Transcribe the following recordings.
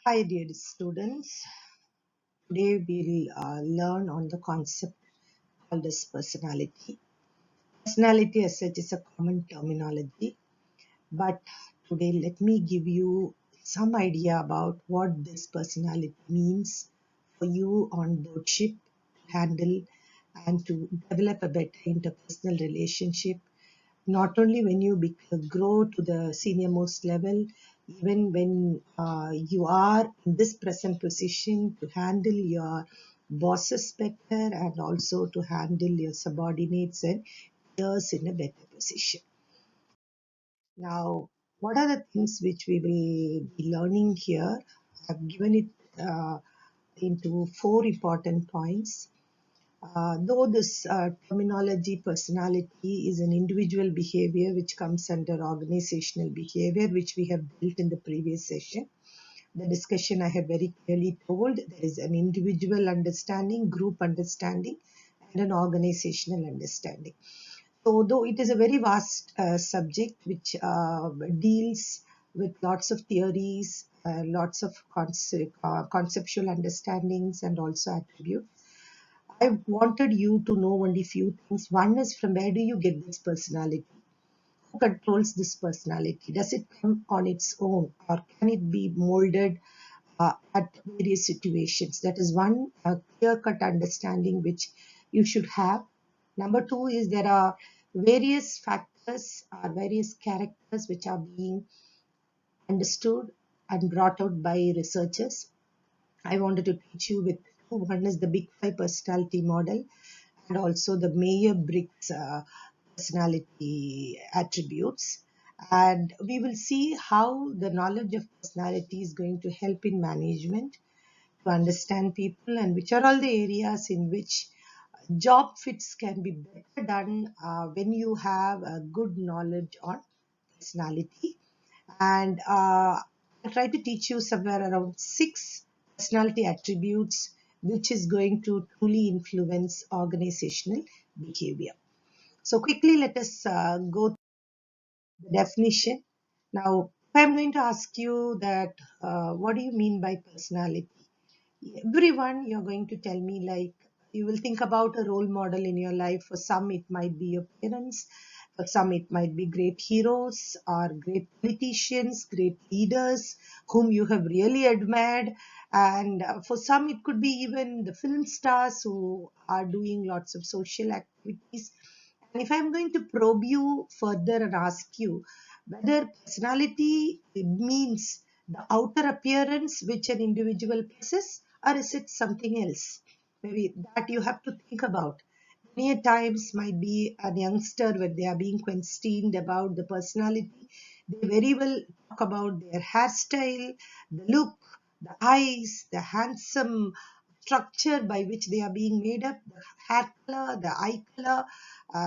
Hi, dear students. Today we'll learn on the concept called as personality. Personality as such is a common terminology, but today let me give you some idea about what this personality means for you on board ship to handle and to develop a better interpersonal relationship, not only when you grow to the senior most level, even when you are in this present position to handle your bosses better and also to handle your subordinates and peers in a better position. Now, what are the things which we will be learning here? I've given it into four important points. Though this terminology personality is an individual behavior which comes under organizational behavior, which we have built in the previous session. The discussion I have very clearly told there is an individual understanding, group understanding, and an organizational understanding. So, though it is a very vast subject which deals with lots of theories, lots of conceptual understandings, and also attributes, I wanted you to know only few things. One is, from where do you get this personality? Who controls this personality? Does it come on its own, or can it be molded at various situations? That is one clear-cut understanding which you should have. Number two is there are various factors or various characters which are being understood and brought out by researchers. I wanted to teach you with two. One is the Big Five personality model and also the Meyer-Briggs personality attributes. And we will see how the knowledge of personality is going to help in management to understand people and which are all the areas in which job fits can be better done when you have a good knowledge on personality. And I'll try to teach you somewhere around six personality attributes which is going to truly influence organizational behavior. So quickly, let us go through the definition. Now, if I'm going to ask you that, what do you mean by personality? Everyone, you're going to tell me, like, you will think about a role model in your life. For some it might be your parents, for some it might be great heroes or great politicians, great leaders whom you have really admired, and for some it could be even the film stars who are doing lots of social activities. And if I'm going to probe you further and ask you whether personality means the outer appearance which an individual possesses, or is it something else? Maybe that you have to think about. Many a times might be a youngster when they are being questioned about the personality, they very well talk about their hairstyle, the look, the eyes, the handsome structure by which they are being made up, the hair color, the eye color,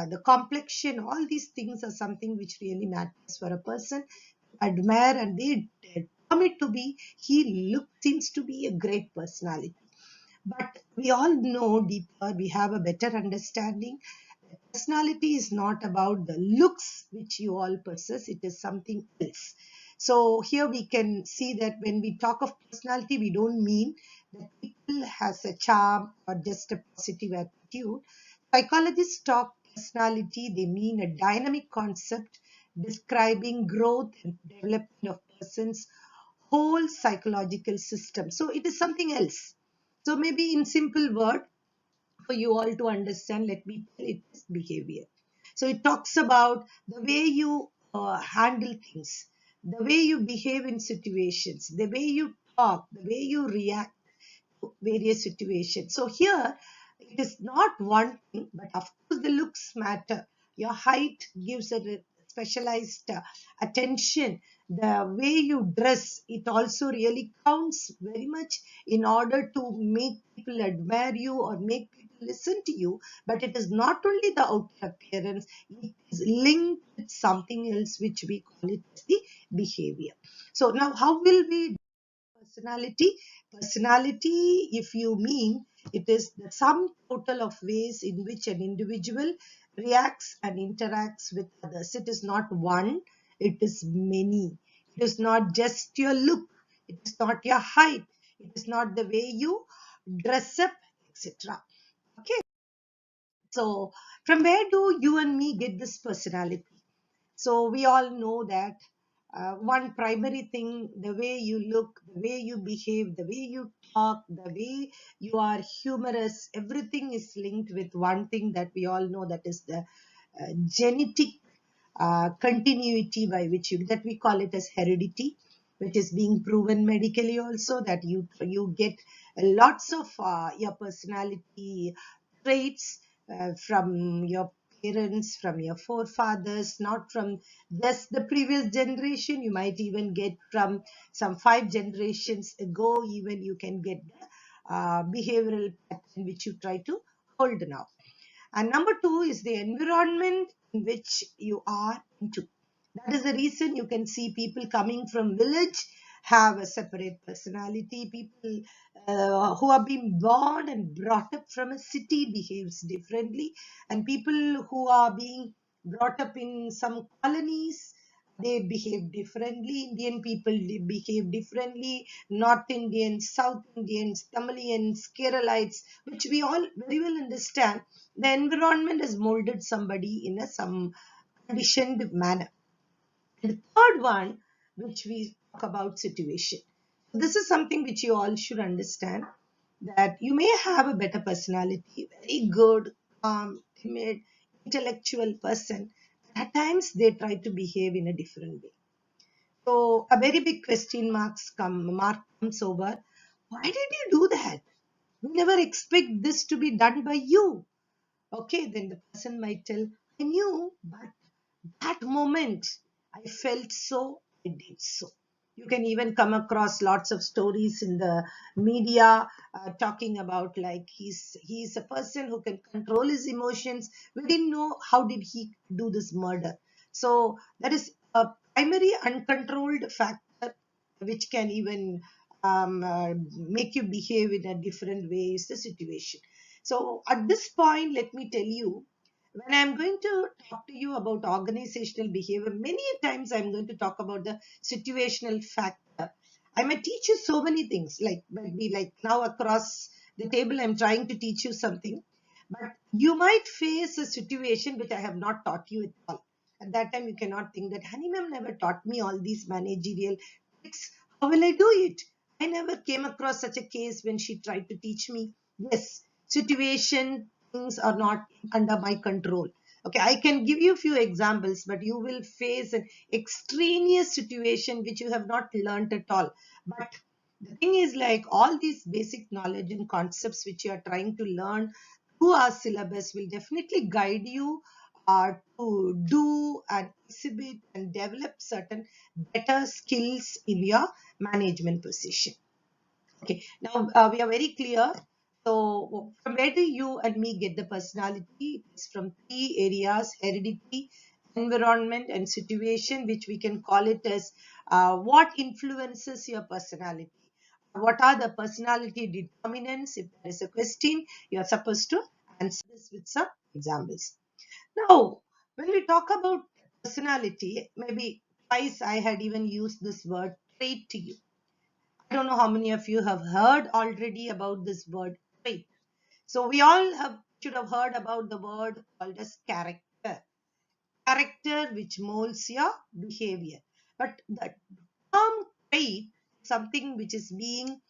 the complexion, all these things are something which really matters for a person to admire, and they term it to be seems to be a great personality. But we all know deeper, we have a better understanding. Personality is not about the looks which you all possess, it is something else. So here we can see that when we talk of personality, we don't mean that people has a charm or just a positive attitude. Psychologists talk personality, they mean a dynamic concept describing growth and development of person's whole psychological system. So it is something else. So maybe in simple word, for you all to understand, let me tell it is behavior. So it talks about the way you handle things, the way you behave in situations, the way you talk, the way you react to various situations. So here, it is not one thing, but of course the looks matter. Your height gives a specialized attention. The way you dress, it also really counts very much in order to make people admire you or make people listen to you. But it is not only the outer appearance, it is linked with something else which we call it as the behavior. So now how will we personality? Personality, if you mean, it is the sum total of ways in which an individual reacts and interacts with others. It is not one, it is many. It is not just your look. It is not your height. It is not the way you dress up, etc. Okay. So, from where do you and me get this personality? So, we all know that one primary thing, the way you look, the way you behave, the way you talk, the way you are humorous, everything is linked with one thing that we all know, that is the genetic continuity by which that we call it as heredity, which is being proven medically also, that you get lots of your personality traits from your parents, from your forefathers, not from just the previous generation. You might even get from some 5 generations ago, even you can get the behavioral pattern which you try to hold now. And number two is the environment in which you are into. That is the reason you can see people coming from village have a separate personality. People who have been born and brought up from a city behaves differently, and people who are being brought up in some colonies, they behave differently. Indian people, they behave differently. North Indians, South Indians, Tamilians, Keralites, which we all very well understand. The environment has molded somebody in a some conditioned manner. And the third one, which we talk about, situation. This is something which you all should understand, that you may have a better personality, very good, calm, timid, intellectual person. At times they try to behave in a different way. So a very big question mark comes over. Why did you do that? We never expect this to be done by you. Okay, then the person might tell, I knew, but that moment I felt so, I did so. You can even come across lots of stories in the media talking about, like, he's a person who can control his emotions. We didn't know how did he do this murder. So that is a primary uncontrolled factor which can even make you behave in a different way, is the situation. So at this point, let me tell you, when I'm going to talk to you about organizational behavior, many times I'm going to talk about the situational factor. I might teach you so many things, like maybe like now across the table, I'm trying to teach you something, but you might face a situation which I have not taught you at all. At that time, you cannot think that Honey ma'am never taught me all these managerial tricks. How will I do it? I never came across such a case when she tried to teach me. Yes, situation things are not under my control. Okay, I can give you a few examples, but you will face an extraneous situation which you have not learnt at all. But the thing is, like, all these basic knowledge and concepts which you are trying to learn through our syllabus will definitely guide you to do and exhibit and develop certain better skills in your management position. Okay, now we are very clear. So, from where do you and me get the personality? It's from three areas: heredity, environment, and situation, which we can call it as what influences your personality. What are the personality determinants? If there is a question, you are supposed to answer this with some examples. Now, when we talk about personality, maybe twice I had even used this word trait to you. I don't know how many of you have heard already about this word trait. So we all have should have heard about the word called as character. Character which molds your behavior. But the term trait is something which is being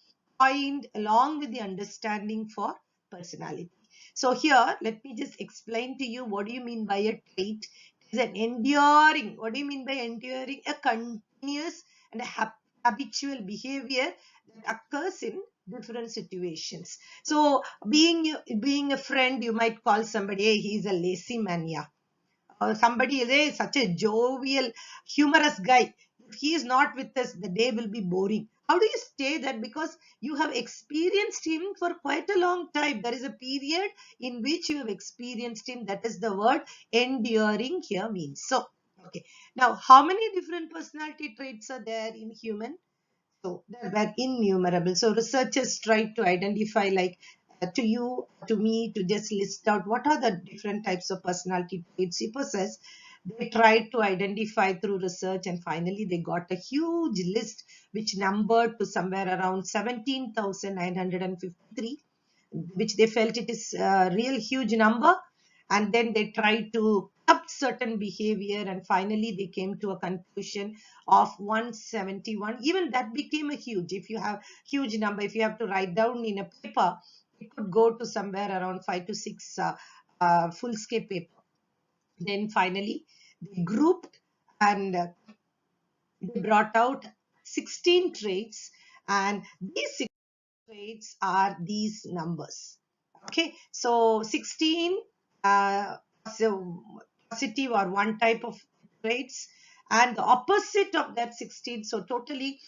coined along with the understanding for personality. So here, let me just explain to you what do you mean by a trait. It is an enduring. What do you mean by enduring? A continuous and a habitual behavior that occurs in different situations. So being a friend, you might call somebody, hey, he's a lazy man, yeah, or somebody is such a jovial, humorous guy. If he is not with us, the day will be boring. How do you say that? Because you have experienced him for quite a long time. There is a period in which you have experienced him. That is the word enduring here means. So, okay. Now, how many different personality traits are there in human? So there were innumerable. So researchers tried to identify, like, to you, to me, to just list out what are the different types of personality traits you possess. They tried to identify through research, and finally they got a huge list which numbered to somewhere around 17,953, which they felt it is a real huge number. And then they tried to up certain behavior, and finally they came to a conclusion of 171. Even that became a huge, if you have huge number, if you have to write down in a paper, it could go to somewhere around 5 to 6 full scale paper. Then finally they grouped, and they brought out 16 traits, and these traits are these numbers. Okay, so 16 so positive or one type of traits, and the opposite of that 16. So totally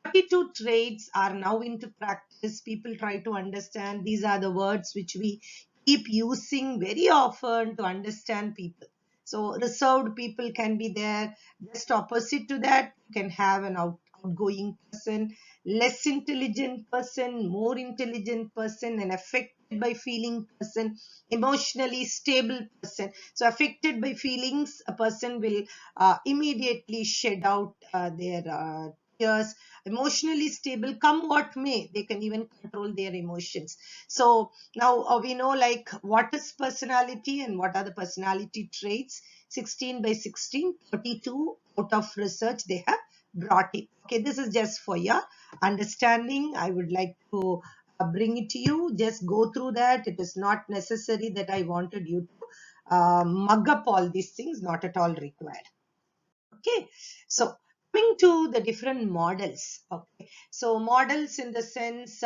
32 traits are now into practice. People try to understand. These are the words which we keep using very often to understand people. So reserved people can be there. Just opposite to that, you can have an outgoing person, less intelligent person, more intelligent person, an affected by feeling person, emotionally stable person. So affected by feelings, a person will immediately shed out their tears. Emotionally stable, come what may, they can even control their emotions. So now we know like what is personality and what are the personality traits. 16 by 16, 32 out of research they have brought it. Okay, this is just for your understanding. I would like to bring it to you. Just go through that. It is not necessary that I wanted you to mug up all these things, not at all required. Okay, so coming to the different models. Okay, so models in the sense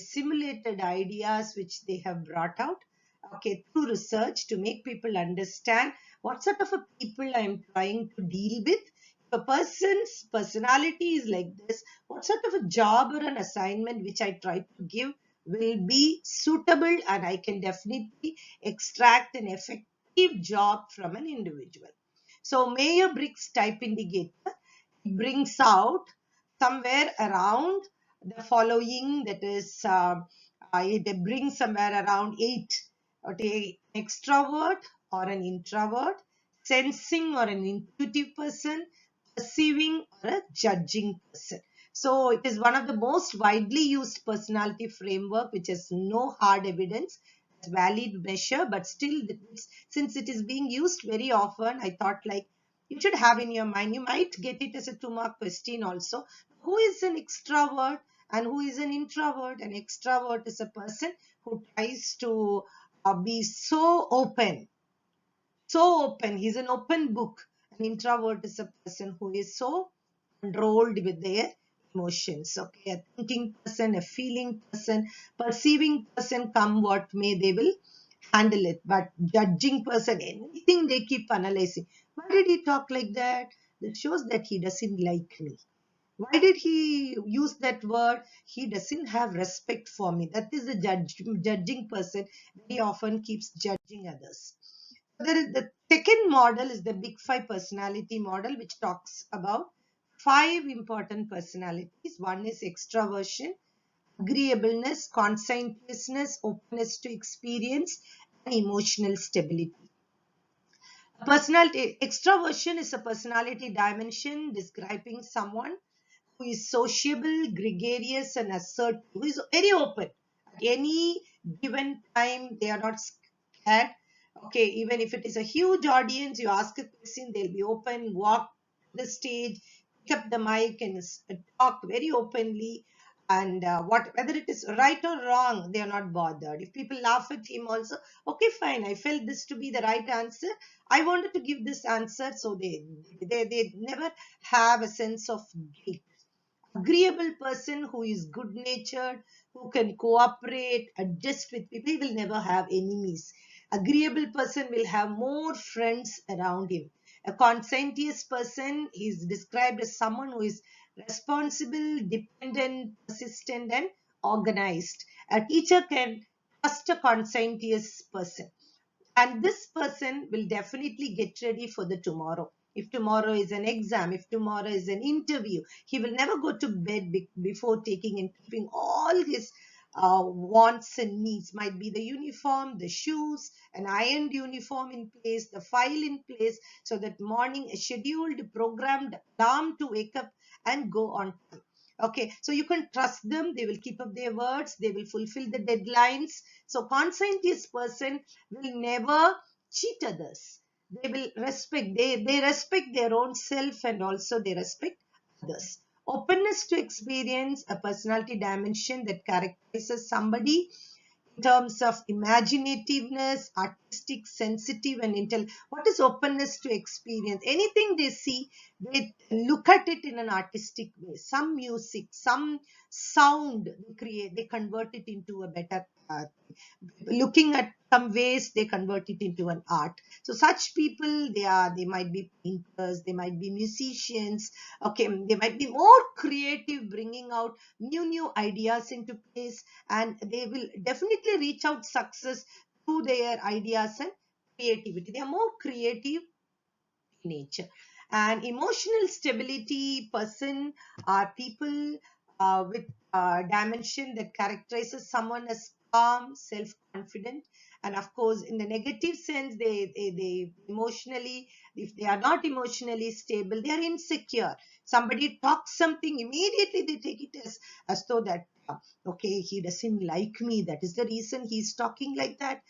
simulated ideas which they have brought out. Okay, through research to make people understand what sort of a people I am trying to deal with. If a person's personality is like this, what sort of a job or an assignment which I try to give will be suitable, and I can definitely extract an effective job from an individual. So Mayer-Briggs type indicator brings out somewhere around the following, that is, it brings somewhere around 8. Okay, extrovert or an introvert, sensing or an intuitive person, perceiving or a judging person. So it is one of the most widely used personality framework which has no hard evidence as valid measure, but still since it is being used very often, I thought like you should have in your mind. You might get it as a 2 mark question also. Who is an extrovert and who is an introvert? An extrovert is a person who tries to be so open, so open. He's an open book. An introvert is a person who is so controlled with their emotions. Okay, a thinking person, a feeling person, perceiving person, come what may, they will handle it. But judging person, anything they keep analyzing. Why did he talk like that? That shows that he doesn't like me. Why did he use that word? He doesn't have respect for me. That is the judging person. He often keeps judging others. There is the second model is the Big Five personality model, which talks about five important personalities. One is extraversion, agreeableness, conscientiousness, openness to experience, and emotional stability. Personality extraversion is a personality dimension describing someone who is sociable, gregarious, and assertive, who is very open. At any given time, they are not scared. Okay, even if it is a huge audience, you ask a question, they'll be open, walk the stage, pick up the mic, and talk very openly. And whether it is right or wrong, they are not bothered. If people laugh at him, also, okay, fine. I felt this to be the right answer. I wanted to give this answer, so they never have a sense of guilt. Agreeable person who is good natured, who can cooperate, adjust with people, he will never have enemies. Agreeable person will have more friends around him. A conscientious person is described as someone who is responsible, dependent, persistent, and organized. A teacher can trust a conscientious person, and this person will definitely get ready for the tomorrow. If tomorrow is an exam, if tomorrow is an interview, he will never go to bed before taking and keeping all his wants and needs. Might be the uniform, the shoes, an ironed uniform in place, the file in place, so that morning a scheduled, programmed alarm to wake up and go on time. Okay, so you can trust them. They will keep up their words. They will fulfill the deadlines. So conscientious person will never cheat others. They will respect. They respect their own self, and also they respect others. Openness to experience, a personality dimension that characterizes somebody in terms of imaginativeness, artistic, sensitive, and intelligent. What is openness to experience? Anything they see, they look at it in an artistic way. Some music, some sound they create, they convert it into a better looking at some ways, they convert it into an art. So such people, they might be painters, they might be musicians. Okay, they might be more creative, bringing out new ideas into place, and they will definitely reach out success through their ideas and creativity. They are more creative nature. And emotional stability person are people with dimension that characterizes someone as calm, self-confident, and of course in the negative sense, they emotionally, if they are not emotionally stable, they are insecure. Somebody talks something, immediately they take it as though that okay, he doesn't like me, that is the reason he's talking like that.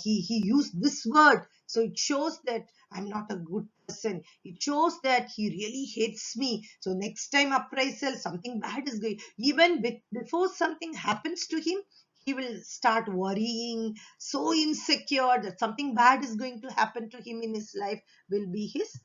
He used this word, so it shows that I'm not a good person. It shows that he really hates me. So next time appraisal, something bad is going. Even before something happens to him, he will start worrying, so insecure that something bad is going to happen to him in his life, will be his.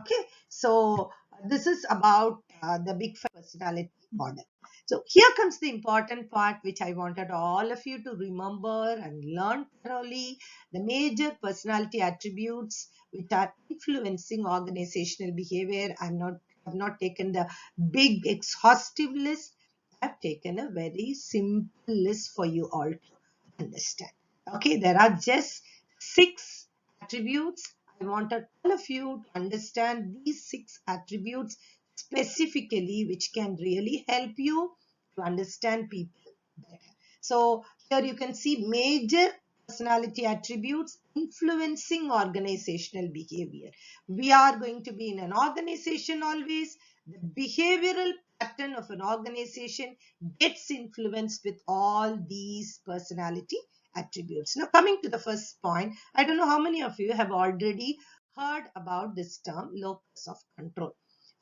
Okay, so this is about the big five personality model. So here comes the important part, which I wanted all of you to remember and learn thoroughly. The major personality attributes which are influencing organizational behavior. Have not taken the big exhaustive list. I've taken a very simple list for you all to understand. Okay, there are just 6 attributes. I wanted all of you to understand these 6 attributes specifically, which can really help you to understand people better. So here you can see major personality attributes influencing organizational behavior. We are going to be in an organization always. The behavioral pattern of an organization gets influenced with all these personality attributes. Now, coming to the first point, I don't know how many of you have already heard about this term, locus of control.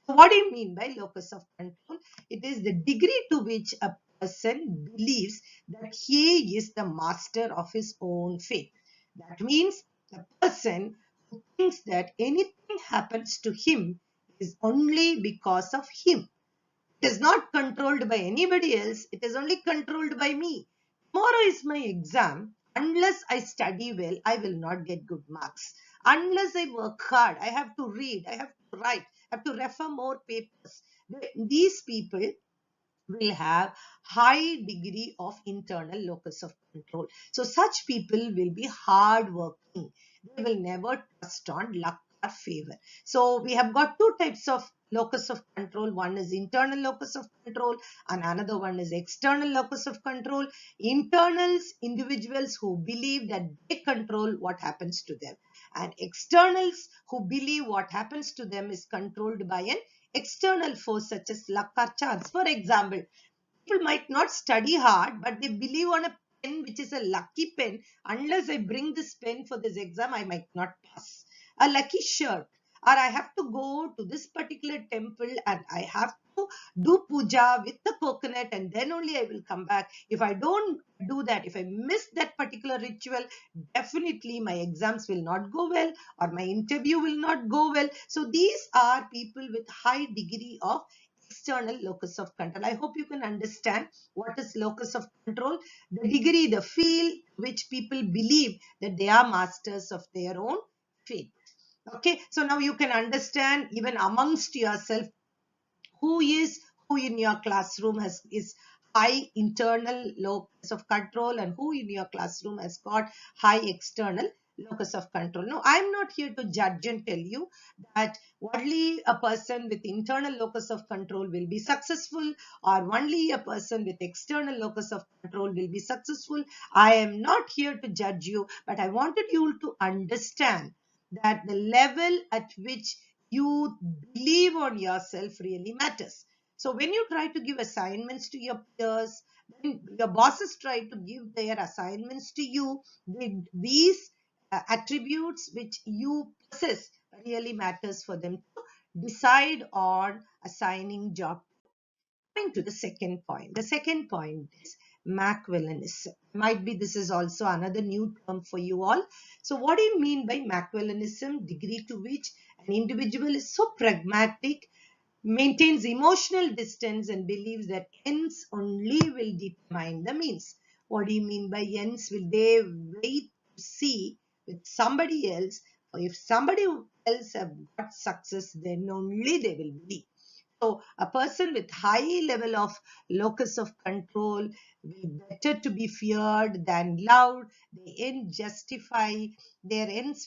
So what do you mean by locus of control? It is the degree to which a person believes that he is the master of his own fate. That means the person who thinks that anything happens to him is only because of him. It is not controlled by anybody else. It is only controlled by me. Tomorrow is my exam. Unless I study well, I will not get good marks. Unless I work hard, I have to read, I have to write, I have to refer more papers. These people will have high degree of internal locus of control. So such people will be hard working. They will never trust on luck or favor. So we have got 2 types of locus of control. One is internal locus of control and another one is external locus of control. Internals, individuals who believe that they control what happens to them, and externals who believe what happens to them is controlled by an external force such as luck or chance. For example, people might not study hard, but they believe on a pen which is a lucky pen. Unless I bring this pen for this exam, I might not pass. A lucky shirt, or I have to go to this particular temple and I have to do puja with the coconut and then only I will come back. If I don't do that, if I miss that particular ritual, definitely my exams will not go well or my interview will not go well. So these are people with high degree of external locus of control. I hope you can understand what is locus of control. The degree, the field which people believe that they are masters of their own fate. Okay, so now you can understand even amongst yourself who in your classroom has is high internal locus of control and who in your classroom has got high external locus of control. No, I'm not here to judge and tell you that only a person with internal locus of control will be successful, or only a person with external locus of control will be successful. I am not here to judge you, but I wanted you to understand that the level at which you believe on yourself really matters. So when you try to give assignments to your peers, when your bosses try to give their assignments to you, these attributes which you possess really matters for them to decide on assigning job. Coming to the second point. The second point is Machiavellianism. Might be this is also another new term for you all. So what do you mean by Machiavellianism? Degree to which an individual is so pragmatic, maintains emotional distance, and believes that ends only will determine the means. What do you mean by ends? Will they wait to see with somebody else, or if somebody else have got success, then only they will believe. So a person with high level of locus of control will better to be feared than loved. Their ends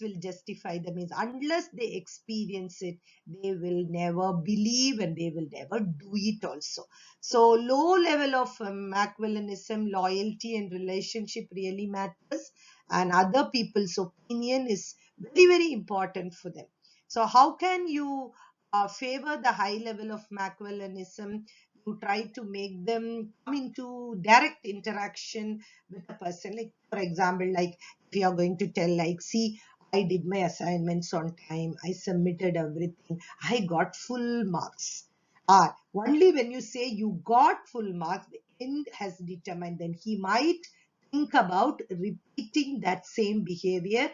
will justify the means. Unless they experience it, they will never believe and they will never do it also. So low level of Machiavellianism, loyalty and relationship really matters, and other people's opinion is very, very important for them. So how can you favor the high level of Machiavellianism? You try to make them come into direct interaction with a person. Like, for example, like if you are going to tell, like, see, I did my assignments on time, I submitted everything, I got full marks. Only when you say you got full marks, the end has determined, then he might think about repeating that same behavior,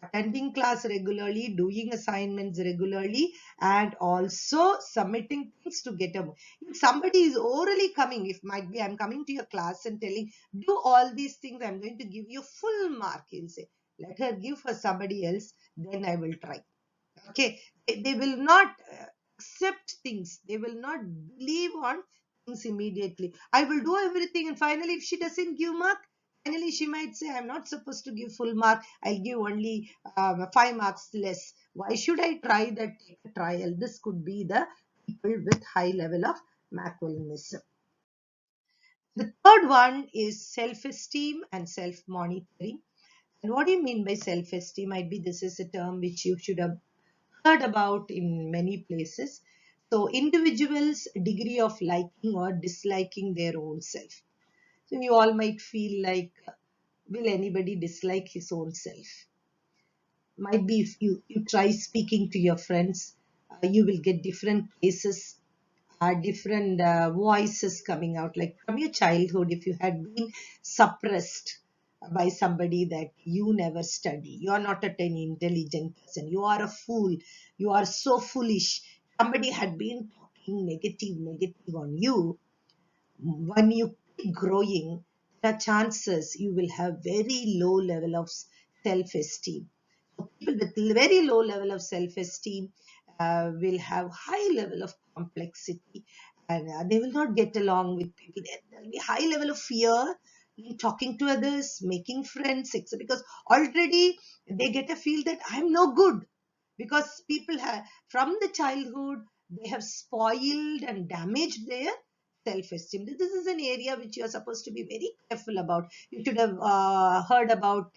attending class regularly, doing assignments regularly, and also submitting things to get a. If somebody is orally coming, if might be I'm coming to your class and telling, do all these things, I'm going to give you full mark, he'll say, let her give for somebody else, then I will try. Okay, they will not accept things, they will not believe on things immediately. I will do everything, and finally if she doesn't give mark, finally she might say, I'm not supposed to give full mark, I'll give only 5 marks less. Why should I try that trial? This could be the people with high level of Machiavellianism. The third one is self-esteem and self-monitoring. And what do you mean by self-esteem? Might be this is a term which you should have heard about in many places. So individuals' degree of liking or disliking their own self. So you all might feel like, will anybody dislike his own self? Might be if you try speaking to your friends, you will get different cases, different voices coming out. Like from your childhood, if you had been suppressed by somebody that you never study, you are not an intelligent person, you are a fool, you are so foolish. Somebody had been talking negative on you. When you keep growing, there are chances you will have very low level of self-esteem. So people with very low level of self-esteem will have high level of complexity, and they will not get along with people. There will be high level of fear in talking to others, making friends, etc. Because already they get a feel that I'm no good, because people have from the childhood they have spoiled and damaged their self-esteem. This is an area which you are supposed to be very careful about. You should have heard about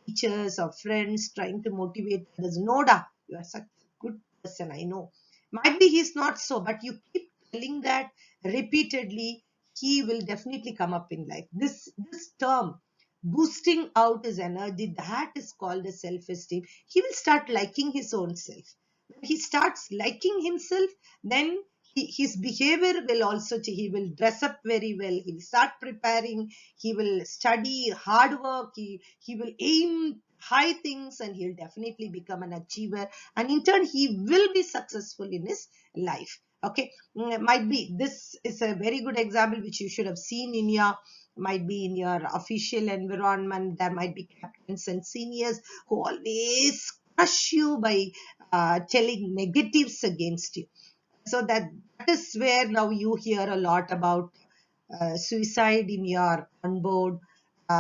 teachers or friends trying to motivate others. No, da, you are such a good person, I know. Might be he's not so, but you keep telling that repeatedly, he will definitely come up in life. This term, boosting out his energy, that is called a self-esteem. He will start liking his own self. When he starts liking himself, then his behavior will also change. He will dress up very well, he will start preparing, he will study hard work, he will aim high things, and he'll definitely become an achiever, and in turn he will be successful in his life. Okay. Might be this is a very good example which you should have seen in your, might be in your official environment. There might be captains and seniors who always crush you by telling negatives against you. So that is where now you hear a lot about suicide in your on board,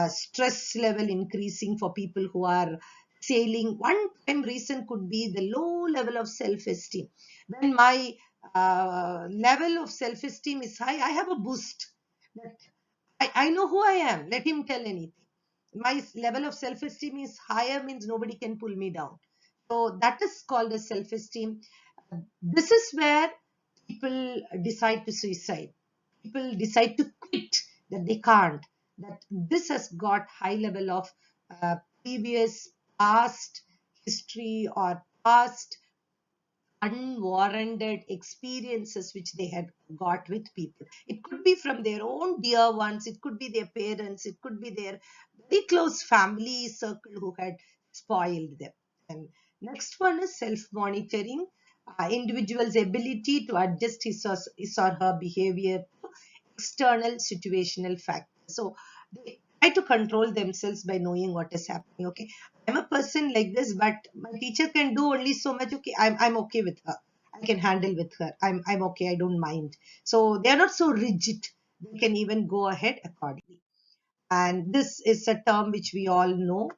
stress level increasing for people who are sailing. One time reason could be the low level of self-esteem. When my level of self-esteem is high, I have a boost. That I know who I am. Let him tell anything. My level of self-esteem is higher means nobody can pull me down. So that is called as self-esteem. This is where people decide to suicide. People decide to quit, that they can't. That this has got high level of previous past history or past unwarranted experiences which they had got with people. It could be from their own dear ones, it could be their parents, it could be their very close family circle who had spoiled them. And next one is self-monitoring, individual's ability to adjust his or her behavior to external situational factors. So they try to control themselves by knowing what is happening. Okay, I'm a person like this, but my teacher can do only so much. Okay, I'm okay with her. I can handle with her. I'm okay. I don't mind. So they are not so rigid. They can even go ahead accordingly. And this is a term which we all know.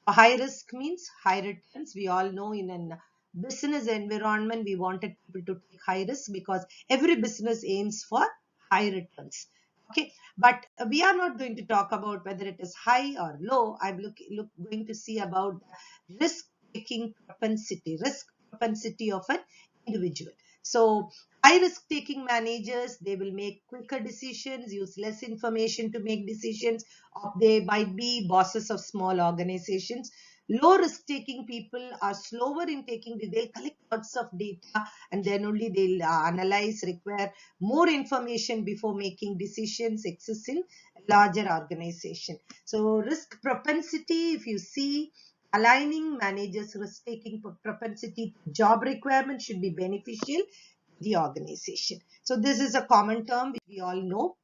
High risk means high returns. We all know in a business environment, we wanted people to take high risk because every business aims for high returns. Okay, but we are not going to talk about whether it is high or low. I'm going to see about risk taking propensity, risk propensity of an individual. So high risk taking managers, they will make quicker decisions, use less information to make decisions, or they might be bosses of small organizations. Low risk taking people are slower in taking, they collect lots of data and then only they'll analyze, require more information before making decisions, accessing larger organization. So risk propensity, if you see, aligning managers risk taking propensity to job requirements should be beneficial to the organization. So this is a common term which we all know.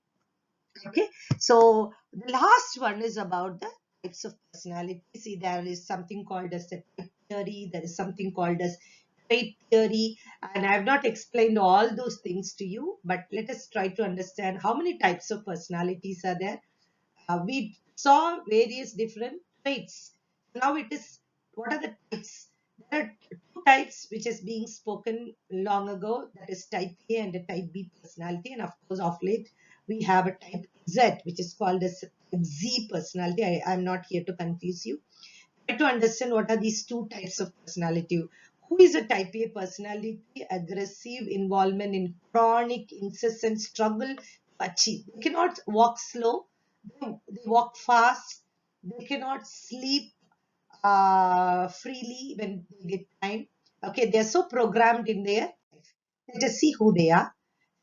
Okay, so the last one is about the types of personality. See, there is something called as the type theory, there is something called as trait theory, and I have not explained all those things to you, but let us try to understand how many types of personalities are there. We saw various different traits. Now it is, what are the types? There are two types which is being spoken long ago. That is type A and a type B personality. And of course, of late, we have a type Z, which is called as type Z personality. I'm not here to confuse you. Try to understand what are these two types of personality. Who is a type A personality? Aggressive involvement in chronic, incessant struggle to achieve. They cannot walk slow, they walk fast, they cannot sleep freely when they get time. Okay, they're so programmed in their life. Let us see who they are.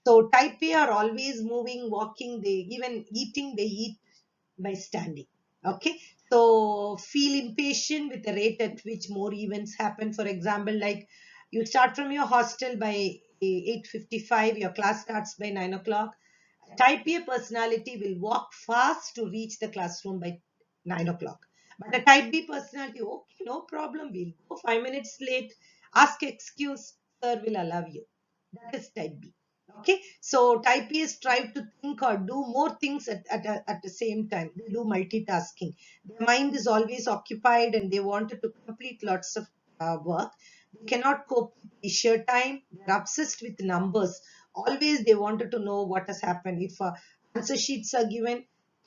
So type A are always moving, walking, they even eating, they eat by standing. Okay, so feel impatient with the rate at which more events happen. For example, like you start from your hostel by 8:55, your class starts by 9 o'clock. Type A personality will walk fast to reach the classroom by 9 o'clock. But a type B personality, okay, no problem, we'll go 5 minutes late, ask excuse, sir will allow you. That is type B. Okay, so type A strive to think or do more things at the same time. They do multitasking. Their mind is always occupied and they wanted to complete lots of work. They cannot cope with leisure time. They're obsessed with numbers. Always they wanted to know what has happened. If answer sheets are given,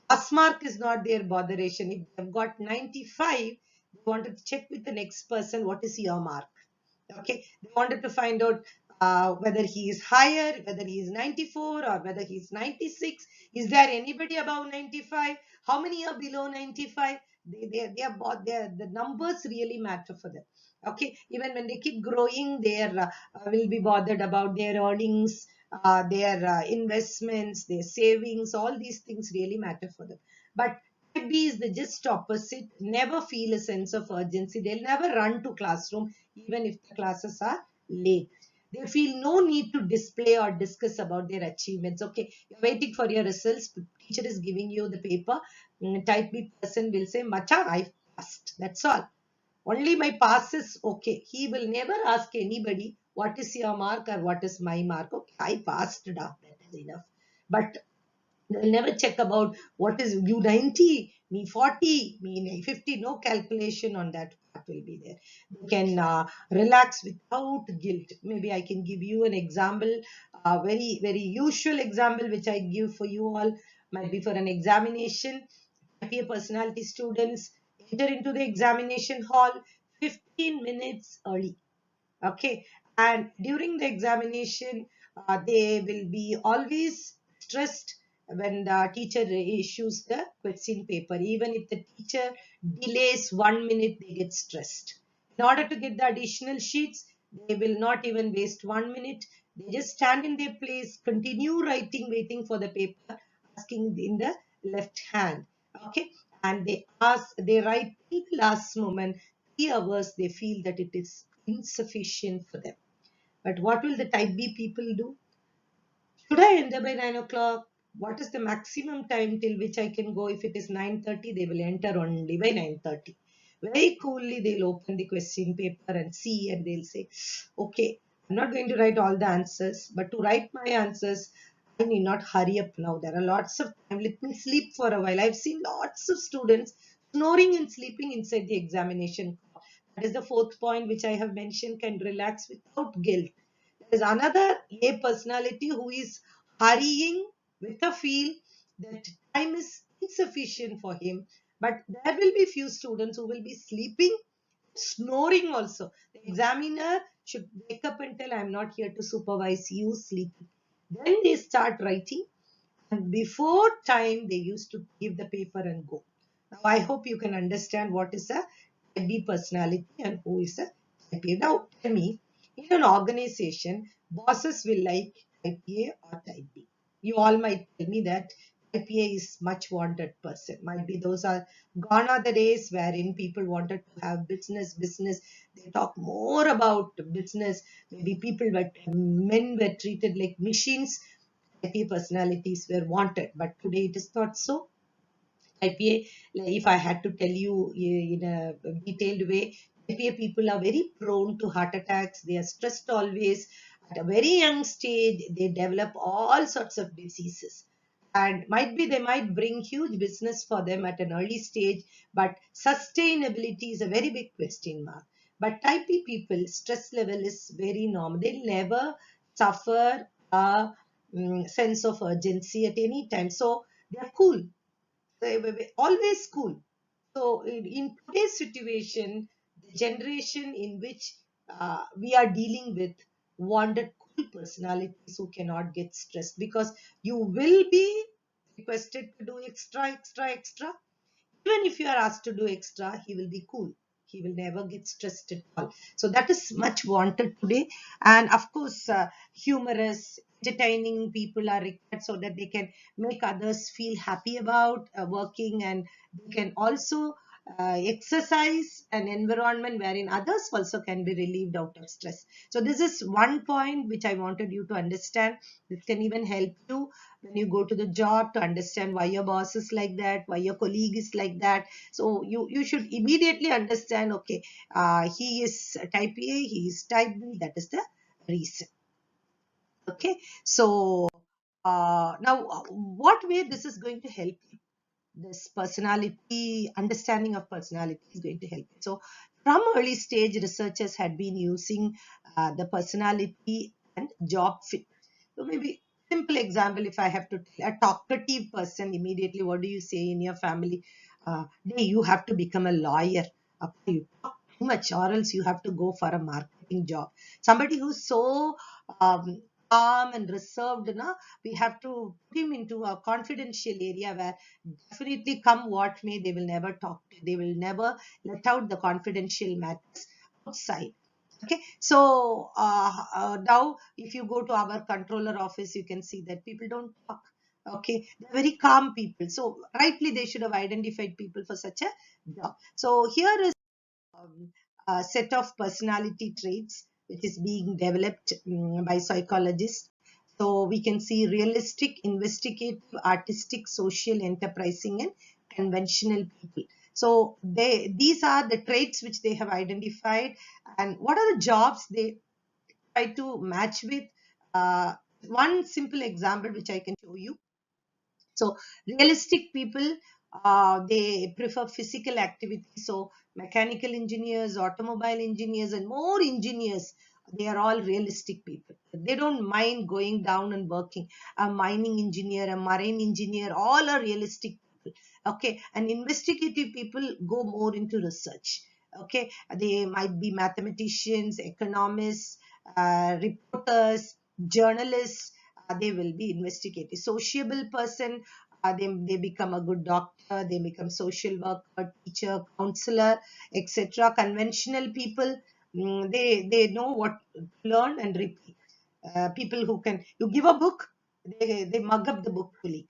pass mark is not their botheration. If they've got 95, they wanted to check with the next person what is your mark. Okay, they wanted to find out whether he is higher, whether he is 94 or whether he is 96. Is there anybody above 95? How many are below 95? They are the numbers really matter for them. Okay, even when they keep growing, they will be bothered about their earnings, their investments, their savings. All these things really matter for them. But type B is the just opposite. Never feel a sense of urgency. They'll never run to classroom even if the classes are late. They feel no need to display or discuss about their achievements. Okay, you're waiting for your results. The teacher is giving you the paper. Type B person will say, Macha, I passed. That's all. Only my pass is okay. He will never ask anybody, what is your mark or what is my mark. Okay, I passed. That is enough. But They'll never check about what is you 90, me 40, me 50. No calculation on that part will be there. They can relax without guilt. Maybe I can give you an example, a very, very usual example, which I give for you all, might be for an examination. IPA personality students enter into the examination hall 15 minutes early. Okay, and during the examination, they will be always stressed when the teacher issues the question paper. Even if the teacher delays 1 minute, they get stressed. In order to get the additional sheets, they will not even waste 1 minute. They just stand in their place, continue writing, waiting for the paper, asking in the left hand. Okay, and they write till the last moment. 3 hours, they feel that it is insufficient for them. But what will the type B people do? Should I enter by 9 o'clock? What is the maximum time till which I can go? If it is 9:30, they will enter only by 9:30. Very coolly, they'll open the question paper and see, and they'll say, okay, I'm not going to write all the answers, but to write my answers, I need not hurry up now. There are lots of time. Let me sleep for a while. I've seen lots of students snoring and sleeping inside the examination. That is the fourth point which I have mentioned, can relax without guilt. There is another A personality who is hurrying with a feel that time is insufficient for him. But there will be few students who will be sleeping, snoring also. The examiner should wake up and tell, I'm not here to supervise you sleeping. Then they start writing, and before time they used to give the paper and go. Now I hope you can understand what is a type B personality and who is a type A. Now tell me, in an organization, bosses will like type A or type B. You all might tell me that type A is much wanted person. Might be those are gone are the days wherein people wanted to have business. They talk more about business. Maybe men were treated like machines. IPA personalities were wanted, but today it is not so. IPA, like if I had to tell you in a detailed way, IPA people are very prone to heart attacks. They are stressed always. At a very young stage, they develop all sorts of diseases. And might be they might bring huge business for them at an early stage, but sustainability is a very big question mark. But type B people, stress level is very normal. They never suffer a sense of urgency at any time. So they are cool. They were always cool. So in today's situation, the generation in which we are dealing with wanted cool personalities who cannot get stressed, because you will be requested to do extra. Even if you are asked to do extra, he will be cool. He will never get stressed at all. So that is much wanted today. And of course, humorous, entertaining people are required so that they can make others feel happy about working, and they can also exercise an environment wherein others also can be relieved out of stress. So this is one point which I wanted you to understand. This can even help you when you go to the job to understand why your boss is like that, why your colleague is like that. So you should immediately understand, okay, he is type A, he is type B, that is the reason. Okay, so now what way this is going to help you? This personality, understanding of personality is going to help you. So from early stage, researchers had been using the personality and job fit. So maybe simple example, if I have to tell a talkative person, immediately what do you say in your family? Hey, you have to become a lawyer. You talk too much, or else you have to go for a marketing job. Somebody who's so calm and reserved, na, we have to put him into a confidential area where definitely come what may, they will never talk. They will never let out the confidential matters outside. Okay, so now if you go to our controller office, you can see that people don't talk. Okay, they're very calm people. So rightly, they should have identified people for such a job. So here is a set of personality traits which is being developed by psychologists. So we can see realistic, investigative, artistic, social, enterprising, and conventional people. So these are the traits which they have identified, and what are the jobs they try to match with. Uh, One simple example which I can show you. So realistic people, they prefer physical activity. So mechanical engineers, automobile engineers, and more engineers, they are all realistic people. They don't mind going down and working. A mining engineer, a marine engineer, all are realistic people. Okay, and investigative people go more into research. Okay, they might be mathematicians, economists, reporters, journalists. They will be investigative. Sociable person, they become a good doctor, they become social worker, teacher, counselor, etc. Conventional people, they know what to learn and repeat. People who can, you give a book, they mug up the book fully.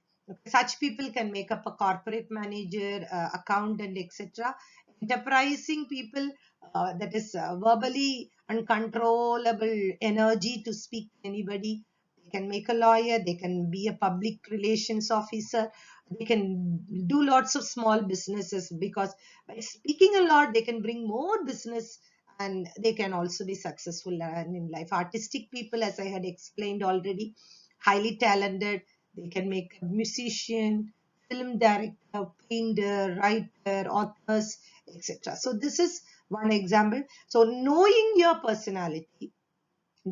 Such people can make up a corporate manager, accountant, etc. Enterprising people, that is verbally uncontrollable energy to speak to anybody. They can make a lawyer, they can be a public relations officer, they can do lots of small businesses, because by speaking a lot, they can bring more business, and they can also be successful in life. Artistic people, as I had explained already, highly talented, they can make a musician, film director, painter, writer, authors, etc. So this is one example. So knowing your personality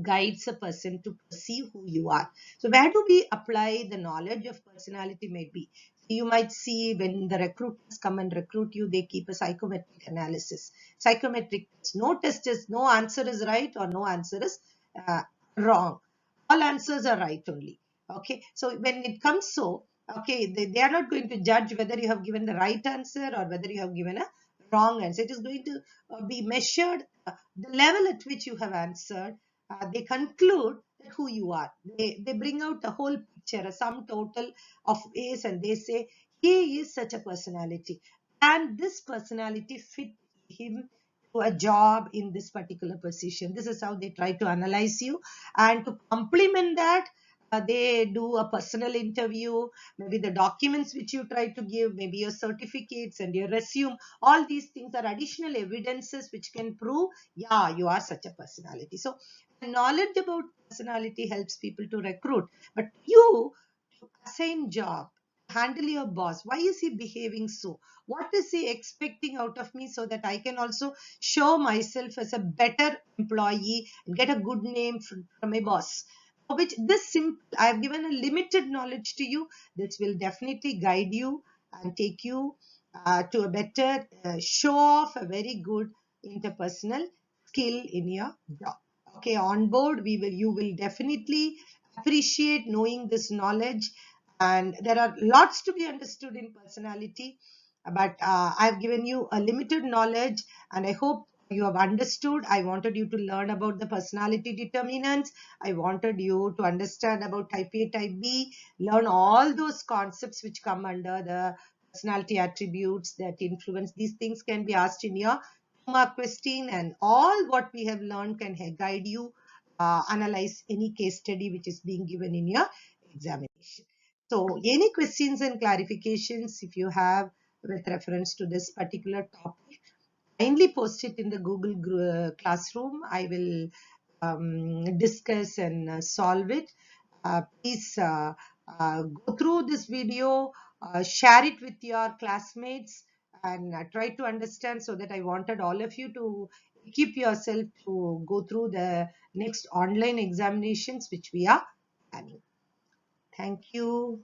guides a person to perceive who you are. So where do we apply the knowledge of personality? Maybe you might see when the recruiters come and recruit you, they keep a psychometric analysis. Psychometric test. No test is, no answer is right or no answer is uh, wrong. All answers are right only. Okay. So when it comes so, okay, they are not going to judge whether you have given the right answer or whether you have given a wrong answer. It is going to be measured, the level at which you have answered. They conclude that who you are. They bring out the whole picture, a sum total of ways, and they say he is such a personality, and this personality fit him to a job in this particular position. This is how they try to analyze you, and to complement that, they do a personal interview, maybe the documents which you try to give, maybe your certificates and your resume. All these things are additional evidences which can prove, yeah, you are such a personality. So knowledge about personality helps people to recruit, but you to assign job, handle your boss. Why is he behaving so? What is he expecting out of me, so that I can also show myself as a better employee and get a good name from my boss? For which this simple, I have given a limited knowledge to you. This will definitely guide you and take you to a better show off a very good interpersonal skill in your job. Okay, on board, you will definitely appreciate knowing this knowledge, and there are lots to be understood in personality, but I've given you a limited knowledge, and I hope you have understood. I wanted you to learn about the personality determinants. I wanted you to understand about type A, type B, learn all those concepts which come under the personality attributes that influence. These things can be asked in your 2-mark question, and all what we have learned can guide you analyze any case study which is being given in your examination. So any questions and clarifications if you have with reference to this particular topic, kindly post it in the Google Classroom. I will discuss and solve it. Please go through this video, share it with your classmates, and try to understand, so that I wanted all of you to keep yourself to go through the next online examinations which we are planning. Thank you.